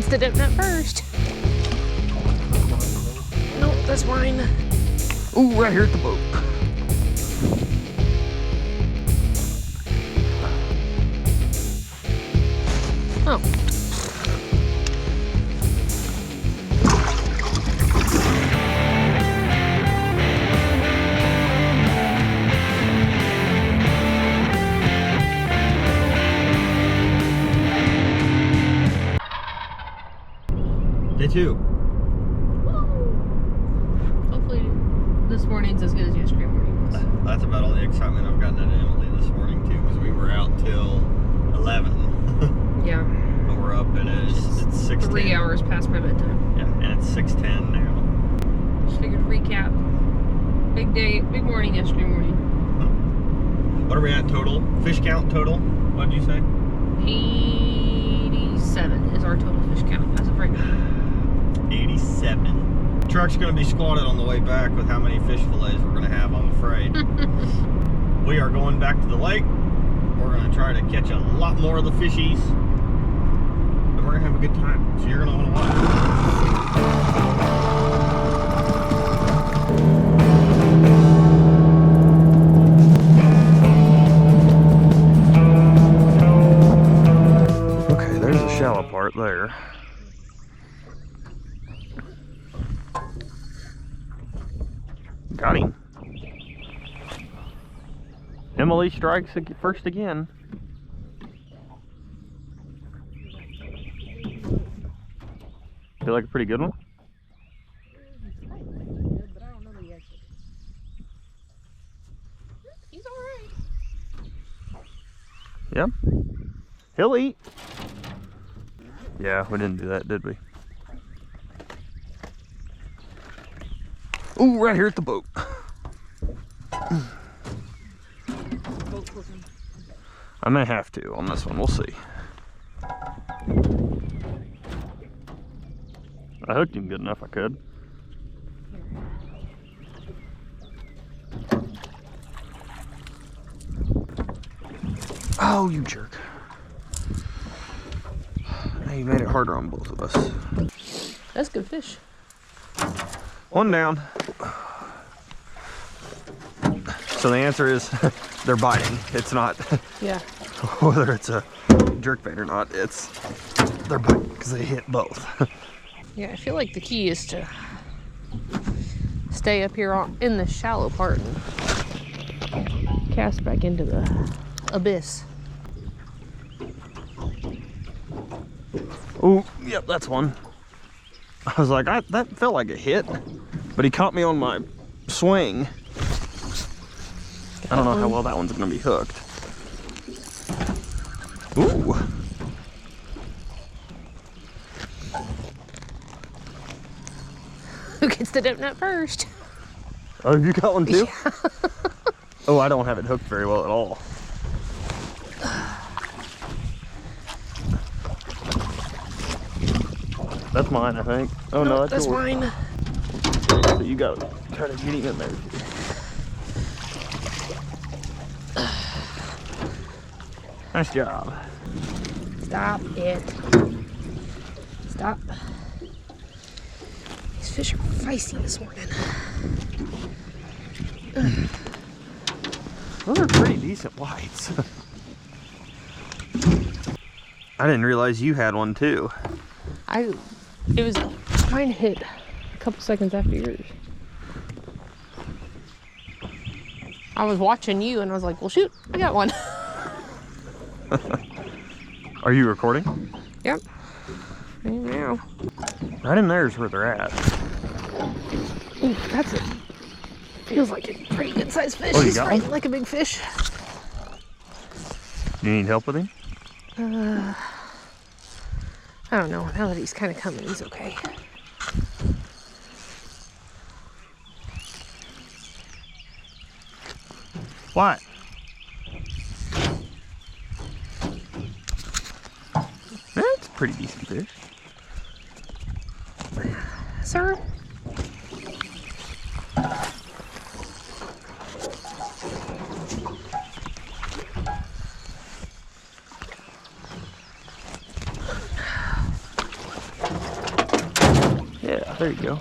gets the dip net first? Nope, that's mine. Ooh, right here at the boat. Oh. Day 2. Hopefully this morning's as good as yesterday morning was. That's about all the excitement I've gotten out of Emily this morning too, because we were out till 11. Yeah. But we're up and it's 6:10. 3 hours past my bedtime. Yeah, and it's 6:10 now. Just figured to recap. Big day, big morning yesterday morning. What are we at total? Fish count total? What did you say? 87 is our total fish count as of right now. 87. Truck's gonna be squatted on the way back with how many fish fillets we're gonna have, I'm afraid. We are going back to the lake. We're gonna try to catch a lot more of the fishies. And we're gonna have a good time. So you're gonna wanna watch. Okay, there's a shallow part there. Got him. Emily strikes first again. Feel like a pretty good one? He's alright. Yeah. He'll eat. Yeah, we didn't do that, did we? Ooh, right here at the boat. I may have to on this one, we'll see. I hooked him good enough I could. Oh, you jerk. Now you made it harder on both of us. That's good fish. One down. So the answer is they're biting. It's not Yeah. whether it's a jerkbait or not, it's they're biting because they hit both. Yeah, I feel like the key is to stay up here in the shallow part and cast back into the abyss. Oh, yep, that's one. I was like, that felt like a hit, but he caught me on my swing. I don't know how well that one's gonna be hooked. Ooh. Who gets the dip net first? Oh, you got one too? Yeah. Oh, I don't have it hooked very well at all. That's mine, I think. Oh no, that's yours. mine. So you gotta try to get him in there too. Nice job. Stop it. Stop. These fish are feisty this morning. Those are pretty decent whites. I didn't realize you had one too. It was mine hit a couple seconds after yours. I was watching you and I was like, well shoot, I got one. Are you recording? Yep. Right now. Right in there is where they're at. Ooh, that's it. Feels like a pretty good sized fish. Oh, you He's got fighting one? like a big fish. Do you need help with him? I don't know. Now that he's kind of coming, he's okay. What? That's a pretty decent fish. Sir? There you go.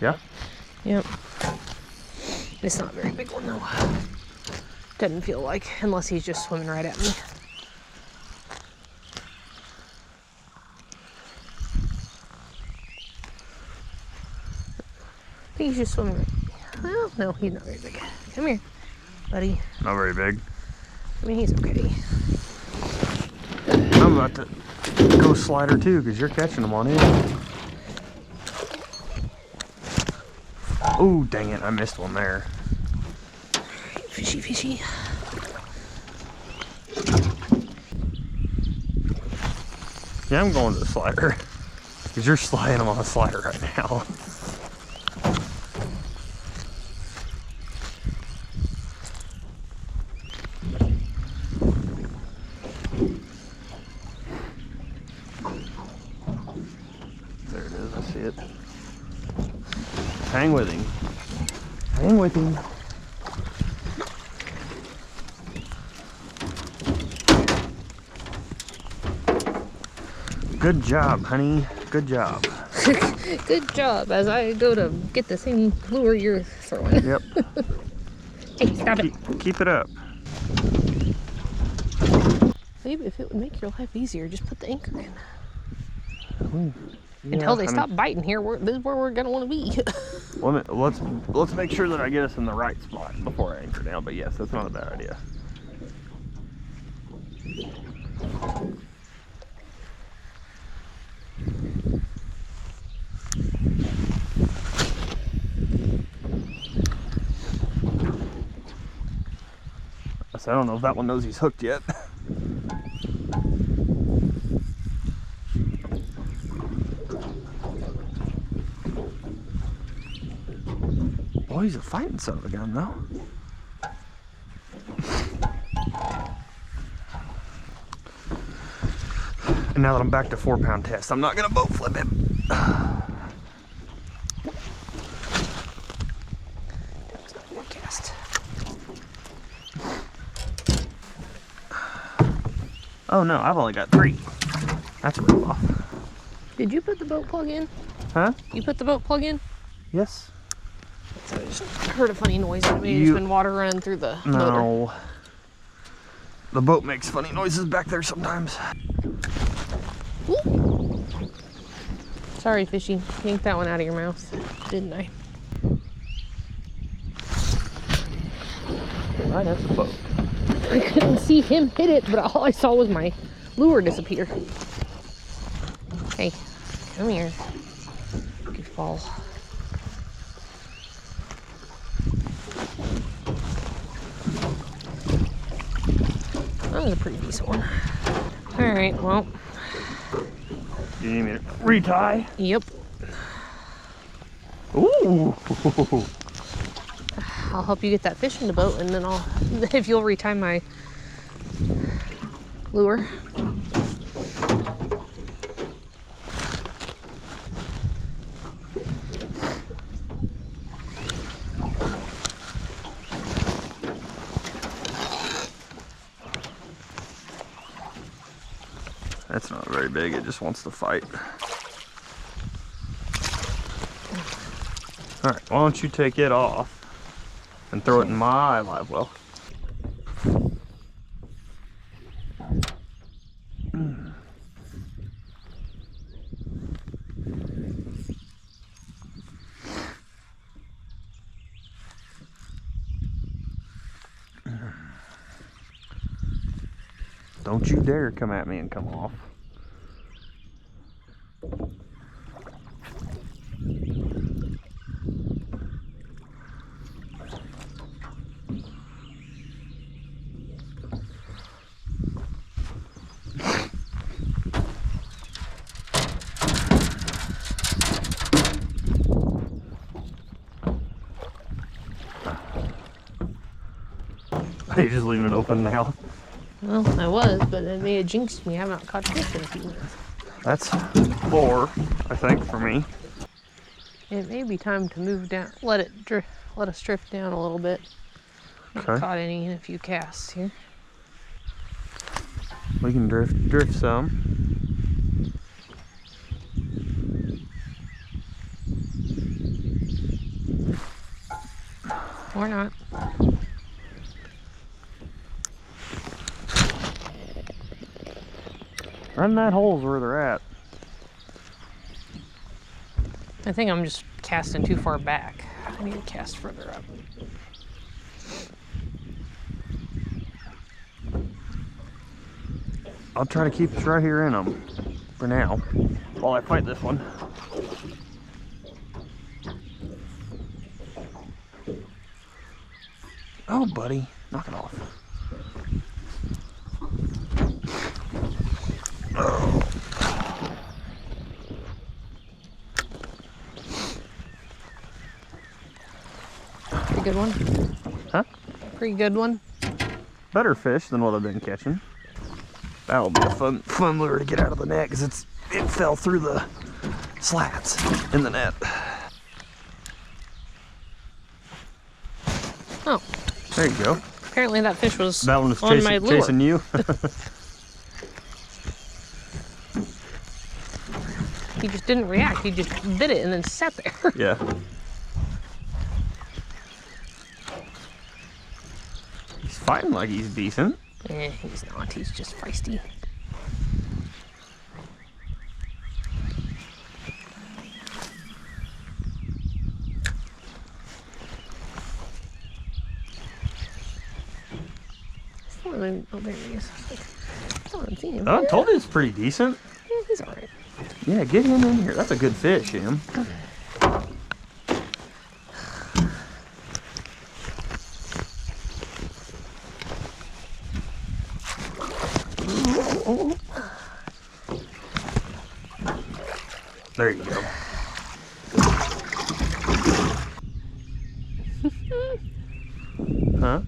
Yeah? Yep. It's not a very big one though. Doesn't feel like, unless he's just swimming right at me. I think he's just swimming right at me. Well, no, he's not very big. Come here, buddy. Not very big. I mean, he's okay. I'm about to go slider too, because you're catching them on in. Oh, dang it, I missed one there. Fishy, fishy. Yeah, I'm going to the slider, because you're sliding them on a slider right now. There it is, I see it. Hang with him. Hang with him. Good job, honey. Good job. Good job, as I go to get the same lure you're throwing. Yep. Hey, stop it. Keep it up. Maybe if it would make your life easier, just put the anchor in. Yeah, Until they stop biting here, this is where we're gonna want to be. Let's make sure that I get us in the right spot before I anchor down. But yes, that's not a bad idea. So I don't know if that one knows he's hooked yet. Boy, he's a fighting son of a gun, though. And now that I'm back to 4-pound test, I'm not gonna boat flip him. Cast. Oh no, I've only got 3. That's a rip off. Did you put the boat plug in? Huh? You put the boat plug in? Yes. So I just heard a funny noise and maybe there's been water running through the motor. No. The boat makes funny noises back there sometimes. Ooh. Sorry, fishy. Yanked that one out of your mouth, didn't I? Right, that's a boat. I couldn't see him hit it, but all I saw was my lure disappear. Hey, come here. Goofball. That was a pretty decent one. Alright, well. You need me to retie? Yep. Ooh! I'll help you get that fish in the boat, and then if you'll retie my lure. That's not very big, it just wants to fight. Alright, why don't you take it off and throw it in my live well. Don't you dare come at me and come off. Are you just leaving it open now? Well, I was, but it may have jinxed me. I have not caught fish in a few minutes. That's 4, I think, for me. It may be time to move down. Let us drift down a little bit. Okay. Caught any in a few casts here. We can drift some. Or not. Run that hole's where they're at. I think I'm just casting too far back. I need to cast further up. I'll try to keep us right here in them for now while I fight this one. Oh, buddy, knock it off. Pretty good one. Huh? Pretty good one. Better fish than what I've been catching. That'll be a fun lure to get out of the net because it fell through the slats in the net. Oh, There you go. apparently that fish was That one was on my lure. chasing you. He just didn't react. He just bit it and then sat there. Yeah. He's fighting like he's decent. He's not. He's just feisty. Oh, there he is. I haven't seen him. I told you it's pretty decent. Yeah, he's alright. Yeah, get him in here. That's a good fish, him. There you go. Huh?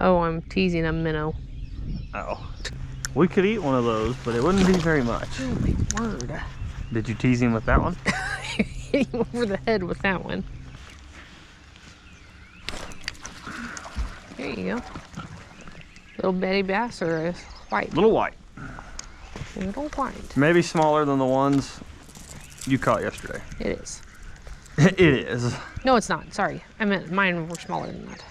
Oh, I'm teasing a minnow. Oh. We could eat one of those, but it wouldn't be very much. Oh my word. Did you tease him with that one? Hit him over the head with that one. There you go. Little Betty Bass or a white? Little white. Little white. Maybe smaller than the ones you caught yesterday. It is. It is. No, it's not. Sorry. I meant mine were smaller than that.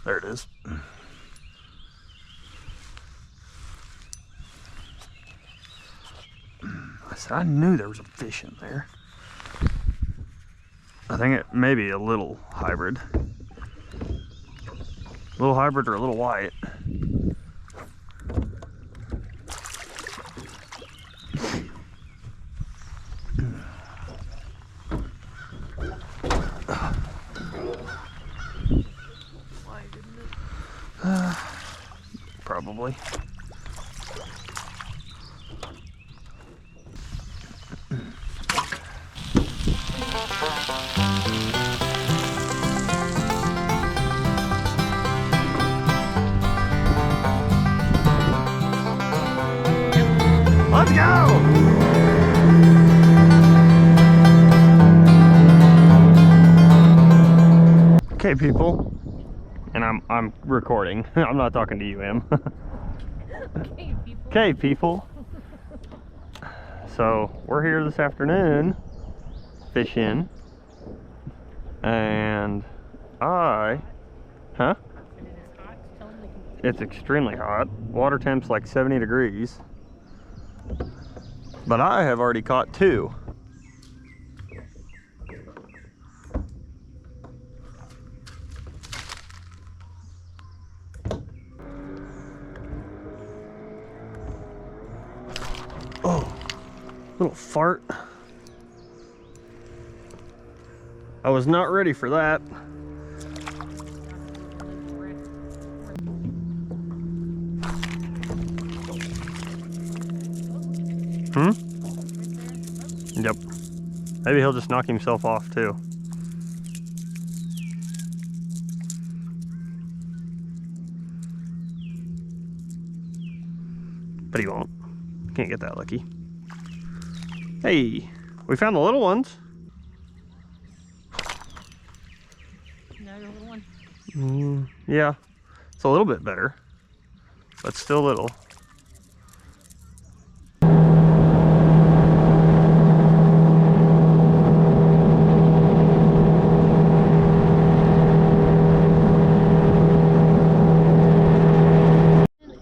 There it is. I said I knew there was a fish in there. I think it may be a little hybrid. Little hybrid or a little white. Probably. Let's go! Okay, people, and I'm recording. I'm not talking to you, Em. Okay, people. Okay, people. So we're here this afternoon fishing, and it's extremely hot. Water temp's like 70 degrees, but I have already caught 2. Oh, little fart. I was not ready for that. Hmm? Yep. Maybe he'll just knock himself off too. But he won't. Can't get that lucky. Hey, we found the little ones. Another little one. Yeah, it's a little bit better, but still little.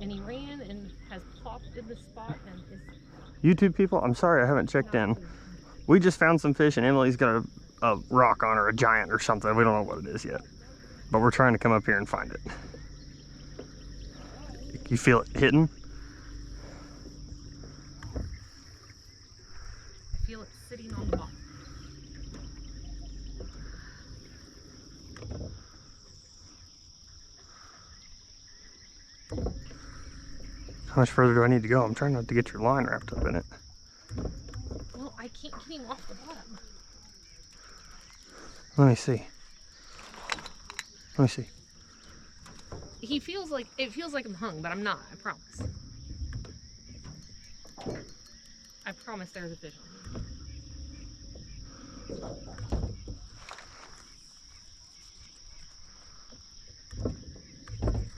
And he ran and has popped in the spot and is YouTube people, I'm sorry I haven't checked in. We just found some fish and Emily's got a rock on her, a giant or something. We don't know what it is yet, but we're trying to come up here and find it. You feel it hitting? I feel it sitting on the bottom. How much further do I need to go? I'm trying not to get your line wrapped up in it. Well, I can't get him off the bottom. Let me see. Let me see. He feels like, it feels like I'm hung, but I'm not, I promise. I promise there's a fish on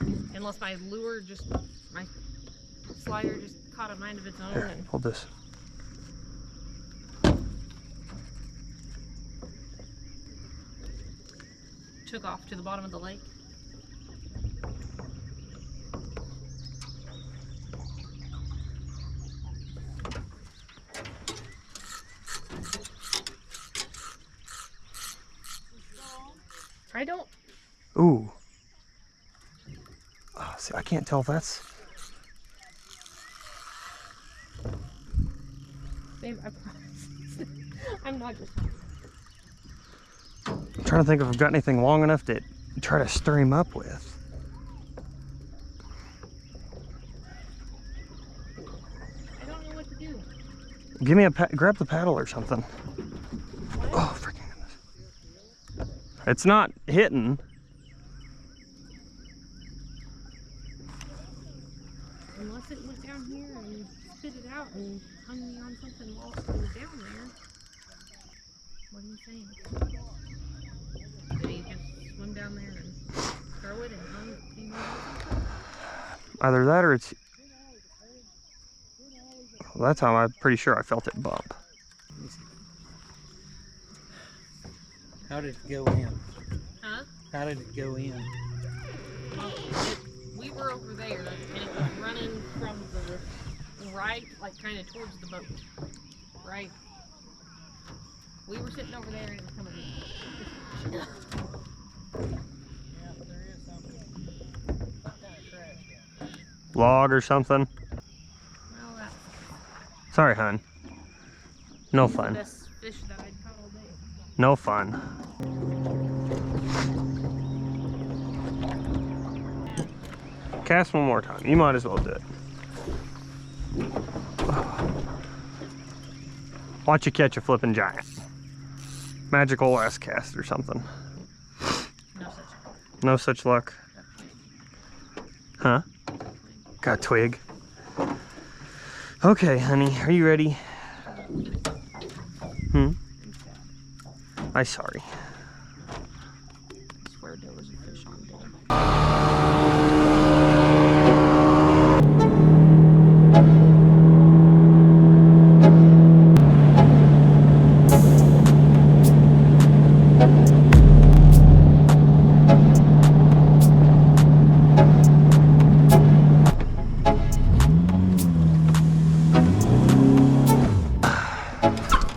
here. Unless my lure just, my slider just caught a mind of its own. Here, And hold this. took off to the bottom of the lake. I don't. Ooh. Oh, see, I can't tell if that's... Babe, I promise. I'm not just. I'm trying to think if I've got anything long enough to try to stir him up with. I don't know what to do. Give me a grab the paddle or something. Oh, freaking goodness. It's not hitting. Unless it went down here and spit it out and hung me on something while it was down there. What are you saying? Did he just swim down there and throw it and hung it? Either that or it's... Well, that time I'm pretty sure I felt it bump. How did it go in? Huh? How did it go in? Well, we were over there and it was running from the right, like kind of towards the boat. Right? We were sitting over there and it was coming in. Yeah, there is something. Some kind of trash down there. Log or something. Well, that's Sorry, hon. No the fun. best fish that I'd caught all day. No fun. Cast one more time. You might as well do it. Watch you catch a flipping giant. Magical last cast or something. No such. No such luck. Huh? Got a twig. Okay, honey, are you ready? Hmm? I'm sorry. I swear there was a fish on there.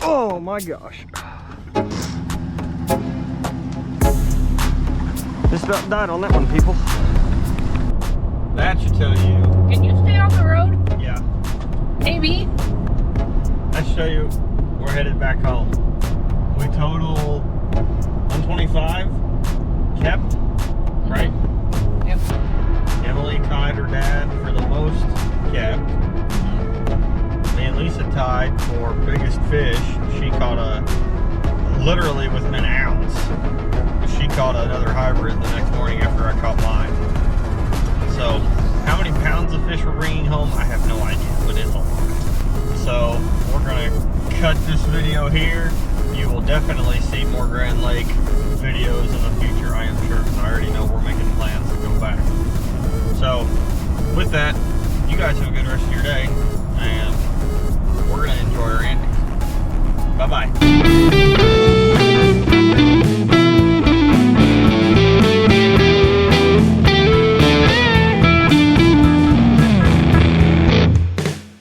Oh my gosh. Just about died on that one, people. That should tell you. Can you stay off the road? Yeah. Maybe. That should tell you we're headed back home. We total 125 kept, right? Yep. Emily tied her dad for the most kept. Me and Lisa tied tied for biggest fish. She caught literally within an ounce. She caught another hybrid the next morning after I caught mine. So, how many pounds of fish we're bringing home, I have no idea, but it's a lot. So, we're gonna cut this video here. You will definitely see more Grand Lake videos in the future, I am sure, because I already know we're making plans to go back. So, with that, you guys have a good rest of your day, and we're gonna enjoy our antics. Bye-bye.